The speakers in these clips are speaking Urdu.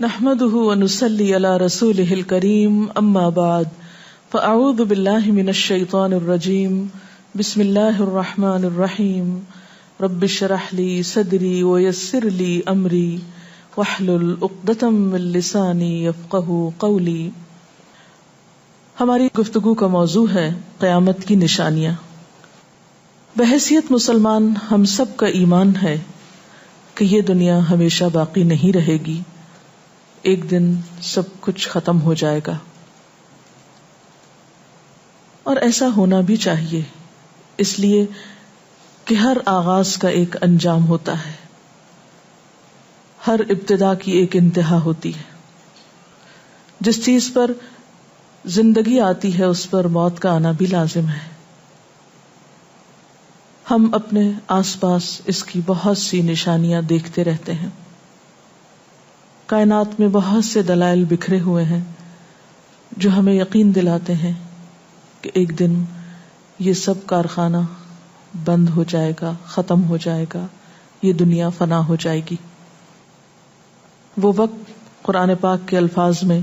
نحمده ونصلي على رسوله الكريم اما بعد فاعوذ بالله من الشيطان الرجيم بسم الله الرحمن الرحيم رب اشرح لي صدري ويسر لي امري واحلل عقدة من لساني يفقهوا قولي. ہماری گفتگو کا موضوع ہے قیامت کی نشانیاں. بحیثیت مسلمان ہم سب کا ایمان ہے کہ یہ دنیا ہمیشہ باقی نہیں رہے گی، ایک دن سب کچھ ختم ہو جائے گا، اور ایسا ہونا بھی چاہیے، اس لیے کہ ہر آغاز کا ایک انجام ہوتا ہے، ہر ابتدا کی ایک انتہا ہوتی ہے. جس چیز پر زندگی آتی ہے اس پر موت کا آنا بھی لازم ہے. ہم اپنے آس پاس اس کی بہت سی نشانیاں دیکھتے رہتے ہیں. کائنات میں بہت سے دلائل بکھرے ہوئے ہیں جو ہمیں یقین دلاتے ہیں کہ ایک دن یہ سب کارخانہ بند ہو جائے گا، ختم ہو جائے گا، یہ دنیا فنا ہو جائے گی. وہ وقت قرآن پاک کے الفاظ میں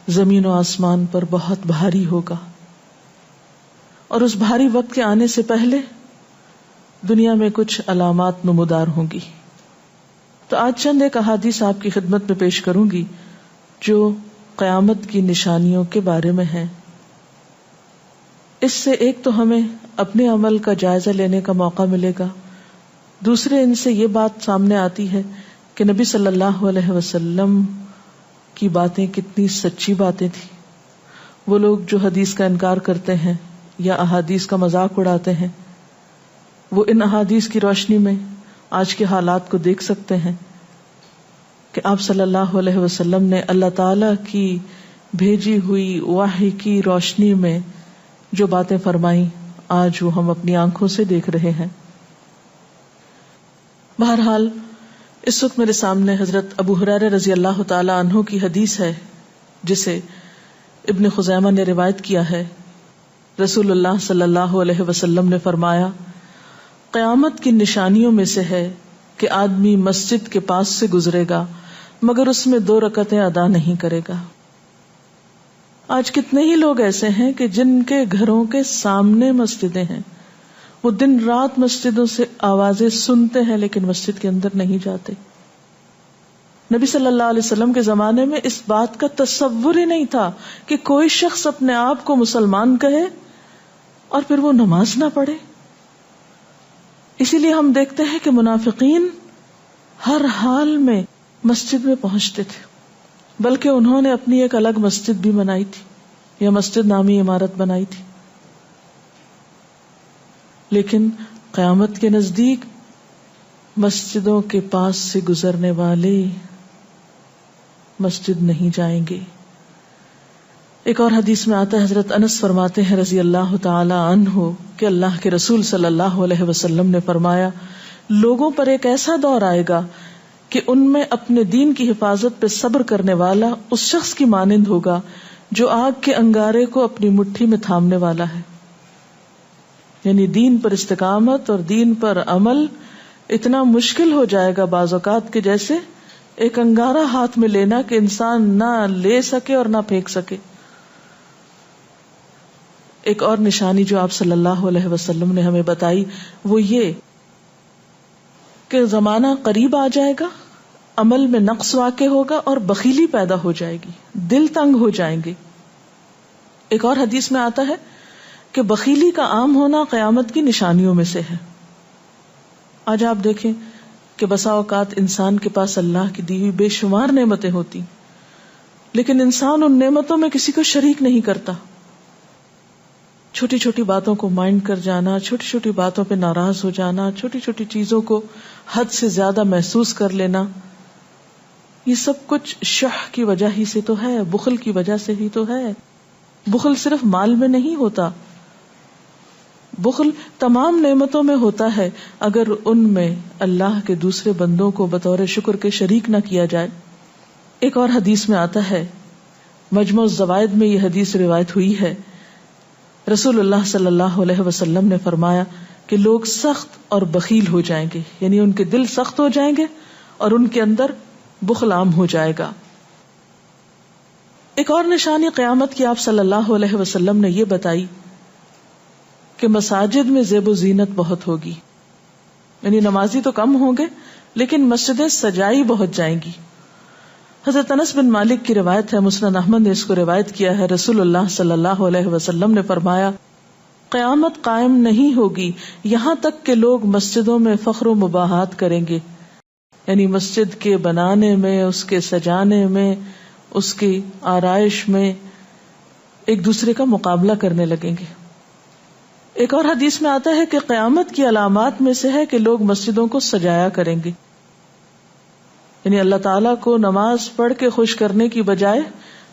زمین و آسمان پر بہت بھاری ہوگا، اور اس بھاری وقت کے آنے سے پہلے دنیا میں کچھ علامات نمودار ہوں گی. تو آج چند ایک احادیث آپ کی خدمت میں پیش کروں گی جو قیامت کی نشانیوں کے بارے میں ہیں. اس سے ایک تو ہمیں اپنے عمل کا جائزہ لینے کا موقع ملے گا، دوسرے ان سے یہ بات سامنے آتی ہے کہ نبی صلی اللہ علیہ وسلم کی باتیں کتنی سچی باتیں تھیں. وہ لوگ جو حدیث کا انکار کرتے ہیں یا احادیث کا مذاق اڑاتے ہیں، وہ ان احادیث کی روشنی میں آج کے حالات کو دیکھ سکتے ہیں کہ آپ صلی اللہ علیہ وسلم نے اللہ تعالی کی بھیجی ہوئی وحی کی روشنی میں جو باتیں فرمائیں آج وہ ہم اپنی آنکھوں سے دیکھ رہے ہیں. بہرحال اس وقت میرے سامنے حضرت ابو ہریرہ رضی اللہ تعالی عنہ کی حدیث ہے جسے ابن خزیمہ نے روایت کیا ہے. رسول اللہ صلی اللہ علیہ وسلم نے فرمایا، قیامت کی نشانیوں میں سے ہے کہ آدمی مسجد کے پاس سے گزرے گا مگر اس میں 2 رکعتیں ادا نہیں کرے گا. آج کتنے ہی لوگ ایسے ہیں کہ جن کے گھروں کے سامنے مسجدیں ہیں، وہ دن رات مسجدوں سے آوازیں سنتے ہیں لیکن مسجد کے اندر نہیں جاتے. نبی صلی اللہ علیہ وسلم کے زمانے میں اس بات کا تصور ہی نہیں تھا کہ کوئی شخص اپنے آپ کو مسلمان کہے اور پھر وہ نماز نہ پڑھے. اسی لیے ہم دیکھتے ہیں کہ منافقین ہر حال میں مسجد میں پہنچتے تھے، بلکہ انہوں نے اپنی ایک الگ مسجد بھی بنائی تھی یا مسجد نامی عمارت بنائی تھی. لیکن قیامت کے نزدیک مسجدوں کے پاس سے گزرنے والے مسجد نہیں جائیں گے. ایک اور حدیث میں آتا ہے، حضرت انس فرماتے ہیں رضی اللہ تعالی عنہ کہ اللہ کے رسول صلی اللہ علیہ وسلم نے فرمایا، لوگوں پر ایک ایسا دور آئے گا کہ ان میں اپنے دین کی حفاظت پہ صبر کرنے والا اس شخص کی مانند ہوگا جو آگ کے انگارے کو اپنی مٹھی میں تھامنے والا ہے. یعنی دین پر استقامت اور دین پر عمل اتنا مشکل ہو جائے گا بعض اوقات کہ جیسے ایک انگارہ ہاتھ میں لینا کہ انسان نہ لے سکے اور نہ پھینک سکے. ایک اور نشانی جو آپ صلی اللہ علیہ وسلم نے ہمیں بتائی وہ یہ کہ زمانہ قریب آ جائے گا، عمل میں نقص واقع ہوگا اور بخیلی پیدا ہو جائے گی، دل تنگ ہو جائیں گے. ایک اور حدیث میں آتا ہے کہ بخیلی کا عام ہونا قیامت کی نشانیوں میں سے ہے. آج آپ دیکھیں کہ بسا اوقات انسان کے پاس اللہ کی دی ہوئی بے شمار نعمتیں ہوتی لیکن انسان ان نعمتوں میں کسی کو شریک نہیں کرتا. چھوٹی چھوٹی باتوں کو مائنڈ کر جانا، چھوٹی چھوٹی باتوں پہ ناراض ہو جانا، چھوٹی چھوٹی چیزوں کو حد سے زیادہ محسوس کر لینا، یہ سب کچھ شح کی وجہ ہی سے تو ہے، بخل کی وجہ سے ہی تو ہے. بخل صرف مال میں نہیں ہوتا، بخل تمام نعمتوں میں ہوتا ہے اگر ان میں اللہ کے دوسرے بندوں کو بطور شکر کے شریک نہ کیا جائے. ایک اور حدیث میں آتا ہے، مجموع الزوائد میں یہ حدیث روایت ہوئی ہے، رسول اللہ صلی اللہ علیہ وسلم نے فرمایا کہ لوگ سخت اور بخیل ہو جائیں گے، یعنی ان کے دل سخت ہو جائیں گے اور ان کے اندر بخل عام ہو جائے گا. ایک اور نشانی قیامت کی آپ صلی اللہ علیہ وسلم نے یہ بتائی کہ مساجد میں زیب و زینت بہت ہوگی، یعنی نمازی تو کم ہوں گے لیکن مسجدیں سجائی بہت جائیں گی. حضرت انس بن مالک کی روایت ہے، مسند احمد نے اس کو روایت کیا ہے، رسول اللہ صلی اللہ علیہ وسلم نے فرمایا قیامت قائم نہیں ہوگی یہاں تک کہ لوگ مسجدوں میں فخر و مباحات کریں گے، یعنی مسجد کے بنانے میں، اس کے سجانے میں، اس کی آرائش میں ایک دوسرے کا مقابلہ کرنے لگیں گے. ایک اور حدیث میں آتا ہے کہ قیامت کی علامات میں سے ہے کہ لوگ مسجدوں کو سجایا کریں گے، یعنی اللہ تعالیٰ کو نماز پڑھ کے خوش کرنے کی بجائے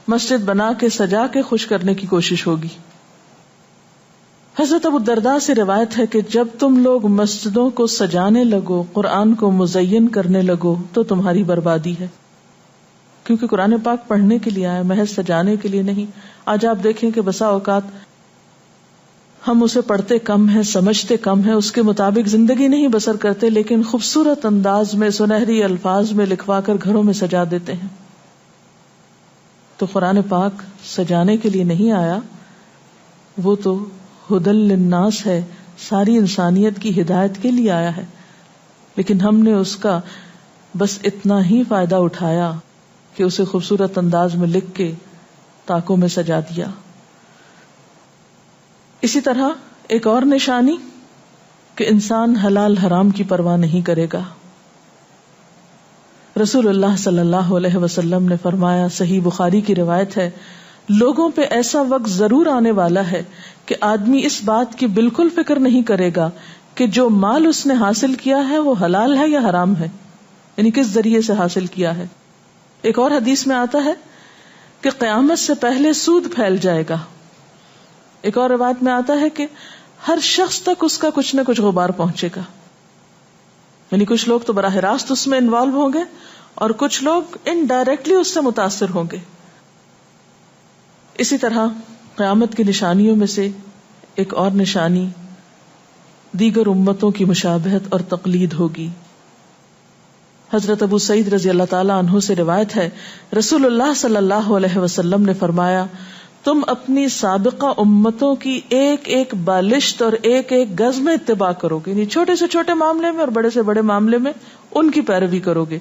مسجد بنا کے سجا کے خوش کرنے کی کوشش ہوگی. حضرت ابو الدرداء سے روایت ہے کہ جب تم لوگ مسجدوں کو سجانے لگو، قرآن کو مزین کرنے لگو تو تمہاری بربادی ہے، کیونکہ قرآن پاک پڑھنے کے لیے آیا، محض سجانے کے لیے نہیں. آج آپ دیکھیں کہ بسا اوقات ہم اسے پڑھتے کم ہیں، سمجھتے کم ہیں، اس کے مطابق زندگی نہیں بسر کرتے، لیکن خوبصورت انداز میں سنہری الفاظ میں لکھوا کر گھروں میں سجا دیتے ہیں. تو قرآن پاک سجانے کے لیے نہیں آیا، وہ تو ہدی للناس ہے، ساری انسانیت کی ہدایت کے لیے آیا ہے، لیکن ہم نے اس کا بس اتنا ہی فائدہ اٹھایا کہ اسے خوبصورت انداز میں لکھ کے طاقوں میں سجا دیا. اسی طرح ایک اور نشانی کہ انسان حلال حرام کی پرواہ نہیں کرے گا. رسول اللہ صلی اللہ علیہ وسلم نے فرمایا، صحیح بخاری کی روایت ہے، لوگوں پہ ایسا وقت ضرور آنے والا ہے کہ آدمی اس بات کی بالکل فکر نہیں کرے گا کہ جو مال اس نے حاصل کیا ہے وہ حلال ہے یا حرام ہے، یعنی کس ذریعے سے حاصل کیا ہے. ایک اور حدیث میں آتا ہے کہ قیامت سے پہلے سود پھیل جائے گا. ایک اور روایت میں آتا ہے کہ ہر شخص تک اس کا کچھ نہ کچھ غبار پہنچے گا، یعنی کچھ لوگ تو براہ راست اس میں انوالو ہوں گے اور کچھ لوگ انڈائریکٹلی اس سے متاثر ہوں گے. اسی طرح قیامت کی نشانیوں میں سے ایک اور نشانی دیگر امتوں کی مشابہت اور تقلید ہوگی. حضرت ابو سعید رضی اللہ تعالی عنہ سے روایت ہے، رسول اللہ صلی اللہ علیہ وسلم نے فرمایا، تم اپنی سابقہ امتوں کی ایک ایک بالشت اور ایک ایک گز میں اتباع کرو گے، یعنی چھوٹے سے چھوٹے معاملے میں اور بڑے سے بڑے معاملے میں ان کی پیروی کرو گے،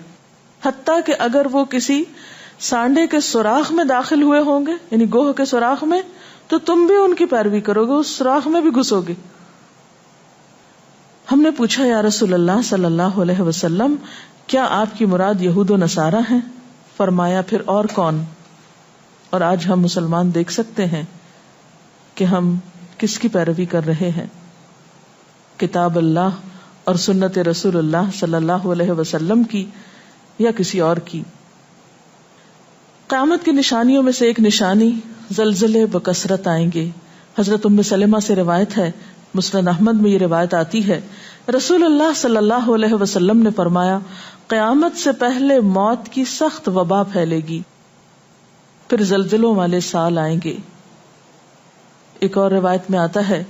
حتیٰ کہ اگر وہ کسی سانڈے کے سوراخ میں داخل ہوئے ہوں گے، یعنی گوہ کے سوراخ میں، تو تم بھی ان کی پیروی کرو گے، اس سوراخ میں بھی گھسو گے. ہم نے پوچھا، یا رسول اللہ صلی اللہ علیہ وسلم، کیا آپ کی مراد یہود و نصارہ ہیں؟ فرمایا، پھر اور کون؟ اور آج ہم مسلمان دیکھ سکتے ہیں کہ ہم کس کی پیروی کر رہے ہیں، کتاب اللہ اور سنت رسول اللہ صلی اللہ علیہ وسلم کی یا کسی اور کی. قیامت کی نشانیوں میں سے ایک نشانی زلزلے بکثرت آئیں گے. حضرت ام سلمہ سے روایت ہے، مسند احمد میں یہ روایت آتی ہے، رسول اللہ صلی اللہ علیہ وسلم نے فرمایا، قیامت سے پہلے موت کی سخت وبا پھیلے گی، پھر زلزلوں والے سال آئیں گے. ایک اور روایت میں آتا ہے،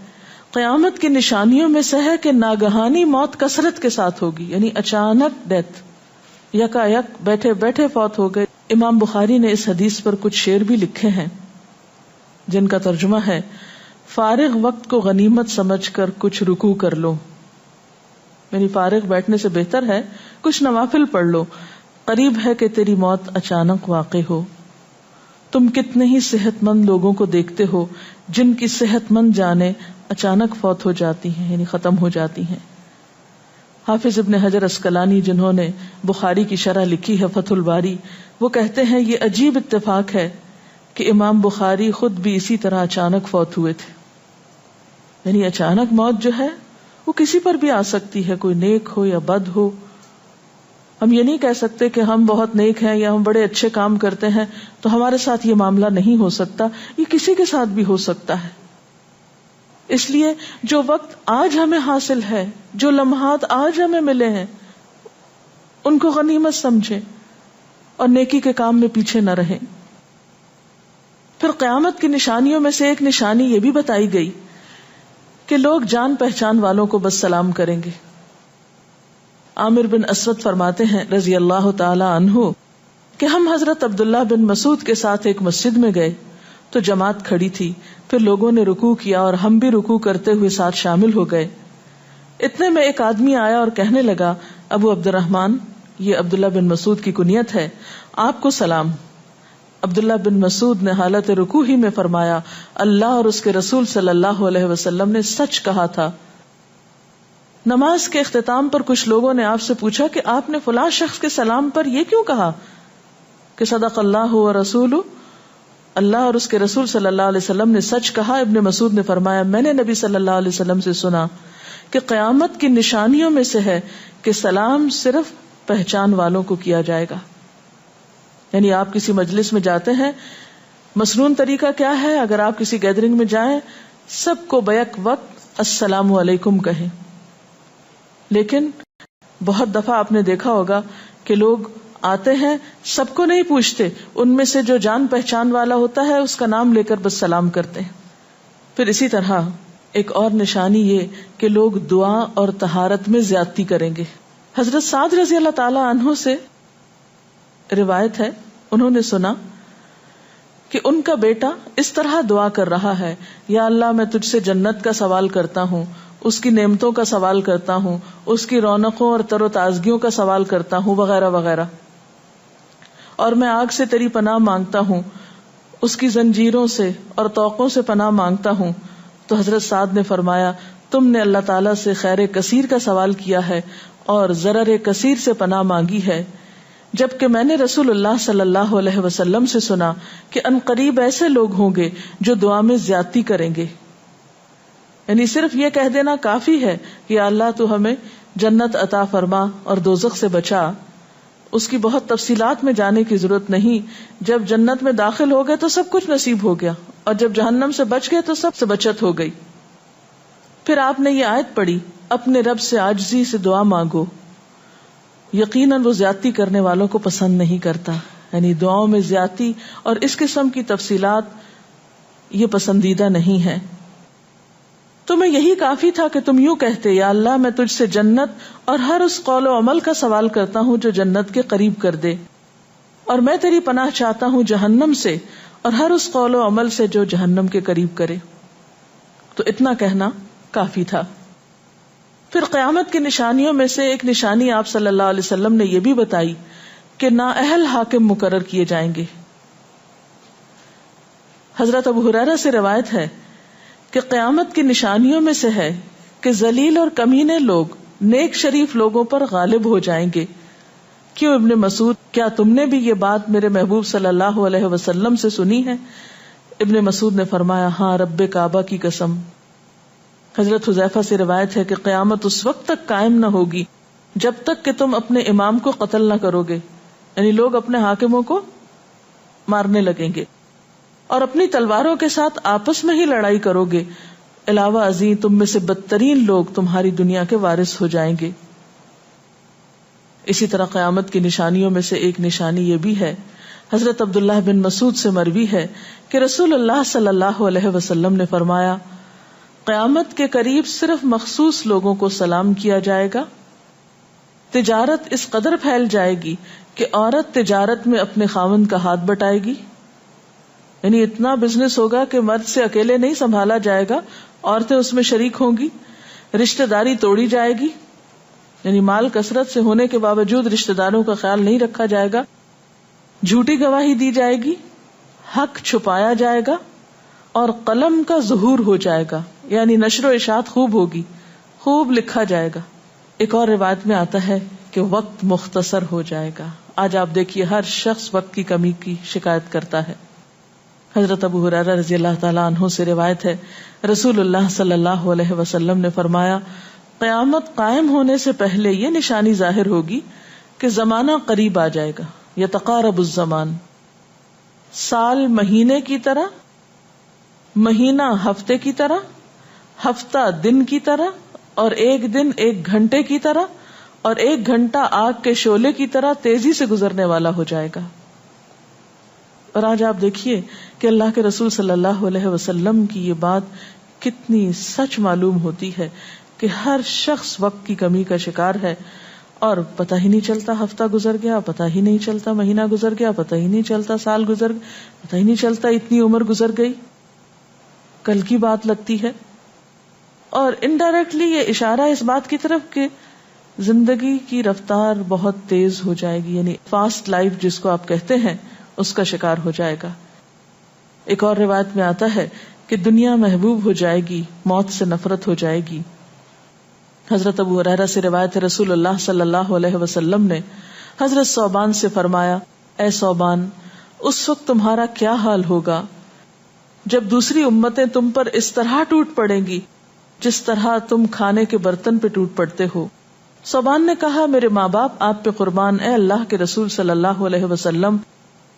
قیامت کی نشانیوں میں سے ہے کہ ناگہانی موت کثرت کے ساتھ ہوگی، یعنی اچانک ڈیتھ، یکا یک بیٹھے بیٹھے فوت ہو گئے. امام بخاری نے اس حدیث پر کچھ شعر بھی لکھے ہیں جن کا ترجمہ ہے، فارغ وقت کو غنیمت سمجھ کر کچھ رکوع کر لو، یعنی فارغ بیٹھنے سے بہتر ہے کچھ نوافل پڑھ لو، قریب ہے کہ تیری موت اچانک واقع ہو. تم کتنے ہی صحت مند لوگوں کو دیکھتے ہو جن کی صحت مند جانیں اچانک فوت ہو جاتی ہیں، یعنی ختم ہو جاتی ہیں. حافظ ابن حجر عسقلانی جنہوں نے بخاری کی شرح لکھی ہے فتح الباری، وہ کہتے ہیں یہ عجیب اتفاق ہے کہ امام بخاری خود بھی اسی طرح اچانک فوت ہوئے تھے. یعنی اچانک موت جو ہے وہ کسی پر بھی آ سکتی ہے، کوئی نیک ہو یا بد ہو. ہم یہ نہیں کہہ سکتے کہ ہم بہت نیک ہیں یا ہم بڑے اچھے کام کرتے ہیں تو ہمارے ساتھ یہ معاملہ نہیں ہو سکتا، یہ کسی کے ساتھ بھی ہو سکتا ہے. اس لیے جو وقت آج ہمیں حاصل ہے، جو لمحات آج ہمیں ملے ہیں، ان کو غنیمت سمجھیں اور نیکی کے کام میں پیچھے نہ رہیں. پھر قیامت کی نشانیوں میں سے ایک نشانی یہ بھی بتائی گئی کہ لوگ جان پہچان والوں کو بس سلام کریں گے. عامر بن اسود فرماتے ہیں رضی اللہ تعالی عنہ کہ ہم حضرت عبداللہ بن مسعود کے ساتھ ایک مسجد میں گئے تو جماعت کھڑی تھی، پھر لوگوں نے رکوع کیا اور ہم بھی رکوع کرتے ہوئے ساتھ شامل ہو گئے۔ اتنے میں ایک آدمی آیا اور کہنے لگا، ابو عبد الرحمن، یہ عبداللہ بن مسعود کی کنیت ہے، آپ کو سلام۔ عبداللہ بن مسعود نے حالت رکوع ہی میں فرمایا، اللہ اور اس کے رسول صلی اللہ علیہ وسلم نے سچ کہا تھا۔ نماز کے اختتام پر کچھ لوگوں نے آپ سے پوچھا کہ آپ نے فلاں شخص کے سلام پر یہ کیوں کہا کہ صدق اللہ و رسولہ، اللہ اور اس کے رسول صلی اللہ علیہ وسلم نے سچ کہا۔ ابن مسعود نے فرمایا، میں نے نبی صلی اللہ علیہ وسلم سے سنا کہ قیامت کی نشانیوں میں سے ہے کہ سلام صرف پہچان والوں کو کیا جائے گا۔ یعنی آپ کسی مجلس میں جاتے ہیں، مسنون طریقہ کیا ہے؟ اگر آپ کسی گیدرنگ میں جائیں، سب کو بیک وقت السلام علیکم کہیں، لیکن بہت دفعہ آپ نے دیکھا ہوگا کہ لوگ آتے ہیں، سب کو نہیں پوچھتے، ان میں سے جو جان پہچان والا ہوتا ہے اس کا نام لے کر بس سلام کرتے ہیں۔ پھر اسی طرح ایک اور نشانی یہ کہ لوگ دعا اور طہارت میں زیادتی کریں گے۔ حضرت سعد رضی اللہ تعالی عنہ سے روایت ہے، انہوں نے سنا کہ ان کا بیٹا اس طرح دعا کر رہا ہے، یا اللہ میں تجھ سے جنت کا سوال کرتا ہوں، اس کی نعمتوں کا سوال کرتا ہوں، اس کی رونقوں اور تر و تازگیوں کا سوال کرتا ہوں، وغیرہ وغیرہ، اور میں آگ سے تیری پناہ مانگتا ہوں، اس کی زنجیروں سے اور طوقوں سے پناہ مانگتا ہوں۔ تو حضرت سعد نے فرمایا، تم نے اللہ تعالیٰ سے خیر کثیر کا سوال کیا ہے اور ضرر کثیر سے پناہ مانگی ہے، جبکہ میں نے رسول اللہ صلی اللہ علیہ وسلم سے سنا کہ ان قریب ایسے لوگ ہوں گے جو دعا میں زیادتی کریں گے۔ یعنی صرف یہ کہہ دینا کافی ہے کہ اللہ تو ہمیں جنت عطا فرما اور دوزخ سے بچا، اس کی بہت تفصیلات میں جانے کی ضرورت نہیں۔ جب جنت میں داخل ہو گئے تو سب کچھ نصیب ہو گیا، اور جب جہنم سے بچ گئے تو سب سے بچت ہو گئی۔ پھر آپ نے یہ آیت پڑھی، اپنے رب سے عاجزی سے دعا مانگو، یقیناً وہ زیادتی کرنے والوں کو پسند نہیں کرتا۔ یعنی دعاؤں میں زیادتی اور اس قسم کی تفصیلات یہ پسندیدہ نہیں ہے۔ تمہیں یہی کافی تھا کہ تم یوں کہتے، یا اللہ میں تجھ سے جنت اور ہر اس قول و عمل کا سوال کرتا ہوں جو جنت کے قریب کر دے، اور میں تیری پناہ چاہتا ہوں جہنم سے اور ہر اس قول و عمل سے جو جہنم کے قریب کرے۔ تو اتنا کہنا کافی تھا۔ پھر قیامت کی نشانیوں میں سے ایک نشانی آپ صلی اللہ علیہ وسلم نے یہ بھی بتائی کہ نااہل حاکم مقرر کیے جائیں گے۔ حضرت ابو ہریرہ سے روایت ہے کہ قیامت کی نشانیوں میں سے ہے کہ ذلیل اور کمینے لوگ نیک شریف لوگوں پر غالب ہو جائیں گے۔ کیوں ابن مسعود، کیا تم نے بھی یہ بات میرے محبوب صلی اللہ علیہ وسلم سے سنی ہے؟ ابن مسعود نے فرمایا، ہاں رب کعبہ کی قسم۔ حضرت حذیفہ سے روایت ہے کہ قیامت اس وقت تک قائم نہ ہوگی جب تک کہ تم اپنے امام کو قتل نہ کرو گے، یعنی لوگ اپنے حاکموں کو مارنے لگیں گے اور اپنی تلواروں کے ساتھ آپس میں ہی لڑائی کرو گے، علاوہ ازیں تم میں سے بدترین لوگ تمہاری دنیا کے وارث ہو جائیں گے۔ اسی طرح قیامت کی نشانیوں میں سے ایک نشانی یہ بھی ہے، حضرت عبداللہ بن مسعود سے مروی ہے کہ رسول اللہ صلی اللہ علیہ وسلم نے فرمایا، قیامت کے قریب صرف مخصوص لوگوں کو سلام کیا جائے گا۔ تجارت اس قدر پھیل جائے گی کہ عورت تجارت میں اپنے خاوند کا ہاتھ بٹائے گی، یعنی اتنا بزنس ہوگا کہ مرد سے اکیلے نہیں سنبھالا جائے گا، عورتیں اس میں شریک ہوں گی، رشتہ داری توڑی جائے گی، یعنی مال کثرت سے ہونے کے باوجود رشتہ داروں کا خیال نہیں رکھا جائے گا، جھوٹی گواہی دی جائے گی، حق چھپایا جائے گا، اور قلم کا ظہور ہو جائے گا، یعنی نشر و اشاعت خوب ہوگی، خوب لکھا جائے گا۔ ایک اور روایت میں آتا ہے کہ وقت مختصر ہو جائے گا۔ آج آپ دیکھیے ہر شخص وقت کی کمی کی شکایت کرتا ہے۔ حضرت ابو ہریرہ رضی اللہ تعالیٰ عنہ سے روایت ہے، رسول اللہ صلی اللہ علیہ وسلم نے فرمایا، قیامت قائم ہونے سے پہلے یہ نشانی ظاہر ہوگی کہ زمانہ قریب آ جائے گا، یتقارب الزمان، سال مہینے کی طرح، مہینہ ہفتے کی طرح، ہفتہ دن کی طرح، اور ایک دن ایک گھنٹے کی طرح، اور ایک گھنٹہ آگ کے شعلے کی طرح تیزی سے گزرنے والا ہو جائے گا۔ اور آج آپ دیکھیے کہ اللہ کے رسول صلی اللہ علیہ وسلم کی یہ بات کتنی سچ معلوم ہوتی ہے کہ ہر شخص وقت کی کمی کا شکار ہے، اور پتہ ہی نہیں چلتا ہفتہ گزر گیا، پتہ ہی نہیں چلتا مہینہ گزر گیا، پتہ ہی نہیں چلتا سال گزر گیا، پتہ ہی نہیں چلتا اتنی عمر گزر گئی، کل کی بات لگتی ہے. اور انڈائریکٹلی یہ اشارہ اس بات کی طرف کہ زندگی کی رفتار بہت تیز ہو جائے گی، یعنی فاسٹ لائف جس کو آپ کہتے ہیں اس کا شکار ہو جائے گا. ایک اور روایت میں آتا ہے کہ دنیا محبوب ہو جائے گی، موت سے نفرت ہو جائے گی. حضرت ابو ہریرہ سے روایت ہے رسول اللہ صلی اللہ علیہ وسلم نے حضرت ثوبان سے فرمایا، اے ثوبان، اس وقت تمہارا کیا حال ہوگا جب دوسری امتیں تم پر اس طرح ٹوٹ پڑیں گی جس طرح تم کھانے کے برتن پہ ٹوٹ پڑتے ہو. ثوبان نے کہا، میرے ماں باپ آپ پہ قربان، اے اللہ کے رسول صلی اللہ علیہ وسلم،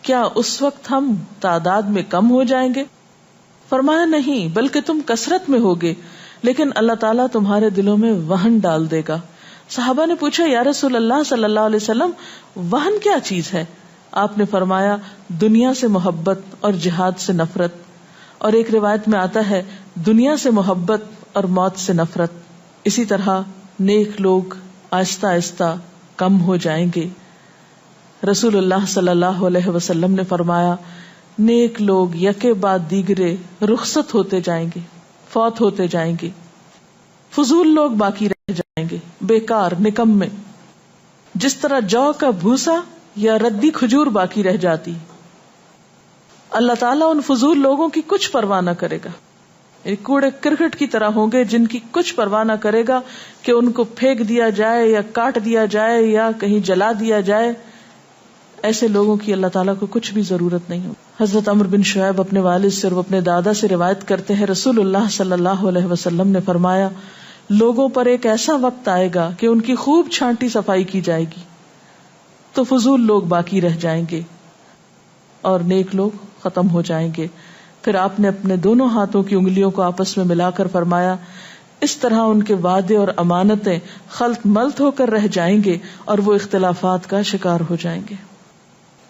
کیا اس وقت ہم تعداد میں کم ہو جائیں گے؟ فرمایا، نہیں، بلکہ تم کثرت میں ہوگے، لیکن اللہ تعالیٰ تمہارے دلوں میں وہن ڈال دے گا. صحابہ نے پوچھا، یا رسول اللہ صلی اللہ علیہ وسلم، وہن کیا چیز ہے؟ آپ نے فرمایا، دنیا سے محبت اور جہاد سے نفرت. اور ایک روایت میں آتا ہے، دنیا سے محبت اور موت سے نفرت. اسی طرح نیک لوگ آہستہ آہستہ کم ہو جائیں گے. رسول اللہ صلی اللہ علیہ وسلم نے فرمایا، نیک لوگ یکے بعد دیگرے رخصت ہوتے جائیں گے، فوت ہوتے جائیں گے. فضول لوگ باقی رہ جائیں گے، بیکار، نکمے، جس طرح جو کا بھوسا یا ردی کھجور باقی رہ جاتی. اللہ تعالیٰ ان فضول لوگوں کی کچھ پرواہ نہ کرے گا، کوڑے کرکٹ کی طرح ہوں گے جن کی کچھ پرواہ نہ کرے گا کہ ان کو پھینک دیا جائے یا کاٹ دیا جائے یا کہیں جلا دیا جائے. ایسے لوگوں کی اللہ تعالیٰ کو کچھ بھی ضرورت نہیں ہو. حضرت عمرو بن شعیب اپنے والد سے اور اپنے دادا سے روایت کرتے ہیں، رسول اللہ صلی اللہ علیہ وسلم نے فرمایا، لوگوں پر ایک ایسا وقت آئے گا کہ ان کی خوب چھانٹی صفائی کی جائے گی تو فضول لوگ باقی رہ جائیں گے اور نیک لوگ ختم ہو جائیں گے. پھر آپ نے اپنے دونوں ہاتھوں کی انگلیوں کو آپس میں ملا کر فرمایا، اس طرح ان کے وعدے اور امانتیں خلط ملط ہو کر رہ جائیں گے اور وہ اختلافات کا شکار ہو جائیں گے.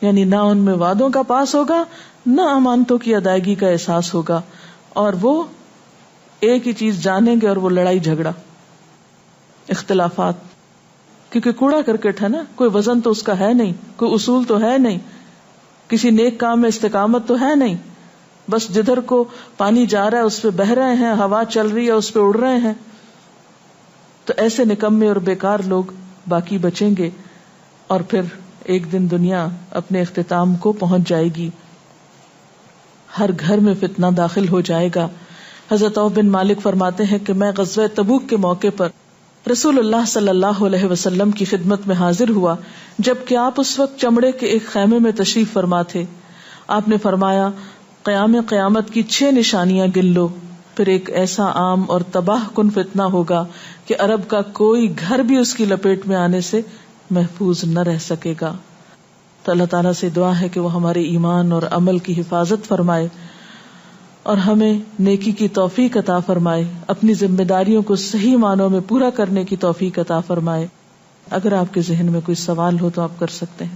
یعنی نہ ان میں وعدوں کا پاس ہوگا، نہ امانتوں کی ادائیگی کا احساس ہوگا، اور وہ ایک ہی چیز جانیں گے اور وہ لڑائی جھگڑا، اختلافات. کیونکہ کوڑا کرکٹ ہے نا، کوئی وزن تو اس کا ہے نہیں، کوئی اصول تو ہے نہیں، کسی نیک کام میں استقامت تو ہے نہیں، بس جدھر کو پانی جا رہا ہے اس پہ بہ رہے ہیں، ہوا چل رہی ہے اس پہ اڑ رہے ہیں. تو ایسے نکمے اور بیکار لوگ باقی بچیں گے اور پھر ایک دن دنیا اپنے اختتام کو پہنچ جائے گی. ہر گھر میں فتنہ داخل ہو جائے گا. حضرت عوف بن مالک فرماتے ہیں کہ میں غزوہ تبوک کے موقع پر رسول اللہ صلی اللہ علیہ وسلم کی خدمت میں حاضر ہوا جبکہ آپ اس وقت چمڑے کے ایک خیمے میں تشریف فرما تھے. آپ نے فرمایا، قیامت کی 6 نشانیاں گن لو. پھر ایک ایسا عام اور تباہ کن فتنہ ہوگا کہ عرب کا کوئی گھر بھی اس کی لپیٹ میں آنے سے محفوظ نہ رہ سکے گا. تو اللہ تعالیٰ سے دعا ہے کہ وہ ہمارے ایمان اور عمل کی حفاظت فرمائے اور ہمیں نیکی کی توفیق عطا فرمائے، اپنی ذمہ داریوں کو صحیح معنوں میں پورا کرنے کی توفیق عطا فرمائے. اگر آپ کے ذہن میں کوئی سوال ہو تو آپ کر سکتے ہیں.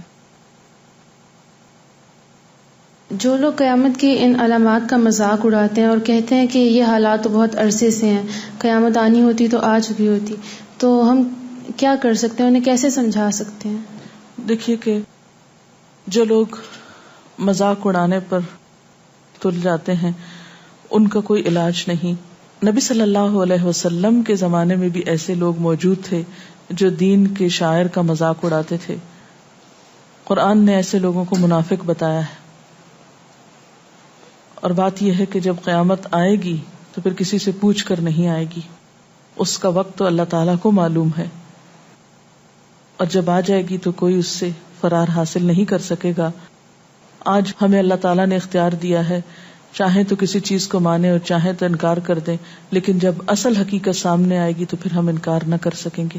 جو لوگ قیامت کی ان علامات کا مذاق اڑاتے ہیں اور کہتے ہیں کہ یہ حالات تو بہت عرصے سے ہیں، قیامت آنی ہوتی تو آ چکی ہوتی، تو ہم کیا کر سکتے ہیں، انہیں کیسے سمجھا سکتے ہیں؟ دیکھیے کہ جو لوگ مذاق اڑانے پر تل جاتے ہیں ان کا کوئی علاج نہیں. نبی صلی اللہ علیہ وسلم کے زمانے میں بھی ایسے لوگ موجود تھے جو دین کے شاعر کا مذاق اڑاتے تھے. قرآن نے ایسے لوگوں کو منافق بتایا ہے. اور بات یہ ہے کہ جب قیامت آئے گی تو پھر کسی سے پوچھ کر نہیں آئے گی، اس کا وقت تو اللہ تعالیٰ کو معلوم ہے، اور جب آ جائے گی تو کوئی اس سے فرار حاصل نہیں کر سکے گا. آج ہمیں اللہ تعالیٰ نے اختیار دیا ہے، چاہیں تو کسی چیز کو مانیں اور چاہیں تو انکار کر دیں، لیکن جب اصل حقیقت سامنے آئے گی تو پھر ہم انکار نہ کر سکیں گے.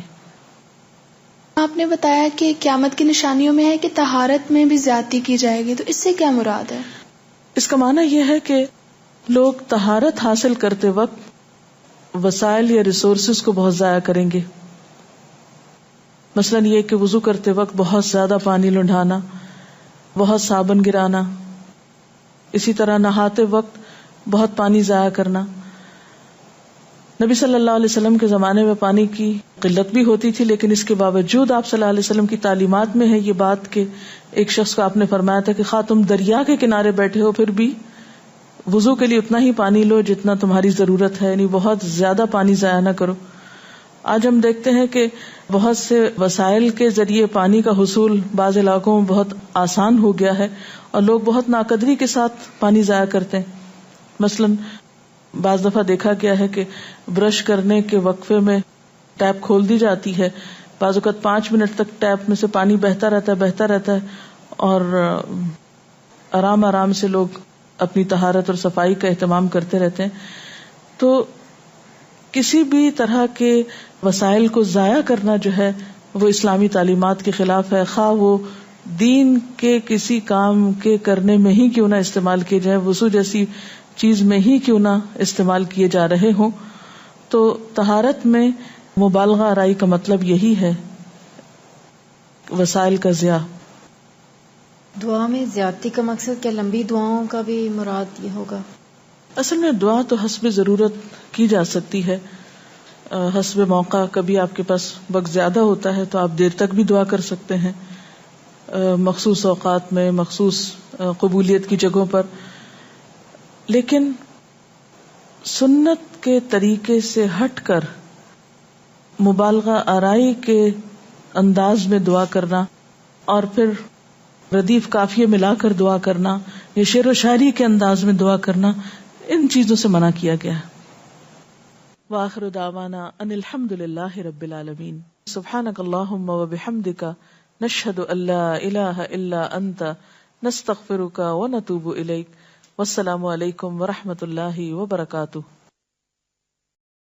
آپ نے بتایا کہ قیامت کی نشانیوں میں ہے کہ طہارت میں بھی زیادتی کی جائے گی، تو اس سے کیا مراد ہے؟ اس کا معنی یہ ہے کہ لوگ طہارت حاصل کرتے وقت وسائل یا ریسورسز کو بہت ضائع کریں گے. مثلاً یہ کہ وضو کرتے وقت بہت زیادہ پانی لنڈھانا، بہت صابن گرانا، اسی طرح نہاتے وقت بہت پانی ضائع کرنا. نبی صلی اللہ علیہ وسلم کے زمانے میں پانی کی قلت بھی ہوتی تھی، لیکن اس کے باوجود آپ صلی اللہ علیہ وسلم کی تعلیمات میں ہے یہ بات کہ ایک شخص کو آپ نے فرمایا تھا کہ خواہ تم دریا کے کنارے بیٹھے ہو پھر بھی وضو کے لیے اتنا ہی پانی لو جتنا تمہاری ضرورت ہے، یعنی بہت زیادہ پانی ضائع نہ کرو. آج ہم دیکھتے ہیں کہ بہت سے وسائل کے ذریعے پانی کا حصول بعض علاقوں میں بہت آسان ہو گیا ہے اور لوگ بہت ناقدری کے ساتھ پانی ضائع کرتے ہیں. مثلاً بعض دفعہ دیکھا گیا ہے کہ برش کرنے کے وقفے میں ٹیپ کھول دی جاتی ہے، بعض اوقات 5 منٹ تک ٹیپ میں سے پانی بہتا رہتا ہے اور آرام آرام سے لوگ اپنی طہارت اور صفائی کا اہتمام کرتے رہتے ہیں. تو کسی بھی طرح کے وسائل کو ضائع کرنا جو ہے وہ اسلامی تعلیمات کے خلاف ہے، خواہ وہ دین کے کسی کام کے کرنے میں ہی کیوں نہ استعمال کیے جائیں، وضو جیسی چیز میں ہی کیوں نہ استعمال کیے جا رہے ہوں. تو طہارت میں مبالغہ آرائی کا مطلب یہی ہے، وسائل کا ضیاع. دعا میں زیادتی کا مقصد کیا لمبی دعاؤں کا بھی مراد یہ ہوگا؟ اصل میں دعا تو حسب ضرورت کی جا سکتی ہے، حسب موقع. کبھی آپ کے پاس وقت زیادہ ہوتا ہے تو آپ دیر تک بھی دعا کر سکتے ہیں، مخصوص اوقات میں، مخصوص قبولیت کی جگہوں پر. لیکن سنت کے طریقے سے ہٹ کر مبالغہ آرائی کے انداز میں دعا کرنا اور پھر ردیف قافیے ملا کر دعا کرنا یا شعر و شاعری کے انداز میں دعا کرنا، ان چیزوں سے منع کیا گیا. وآخر دعوانا ان الحمد للہ رب العالمین. سبحانک اللہم وبحمدک نشہد ان لا الہ الا انت نستغفرک ونتوب الیک. والسلام علیکم ورحمۃ اللہ وبرکاتہ.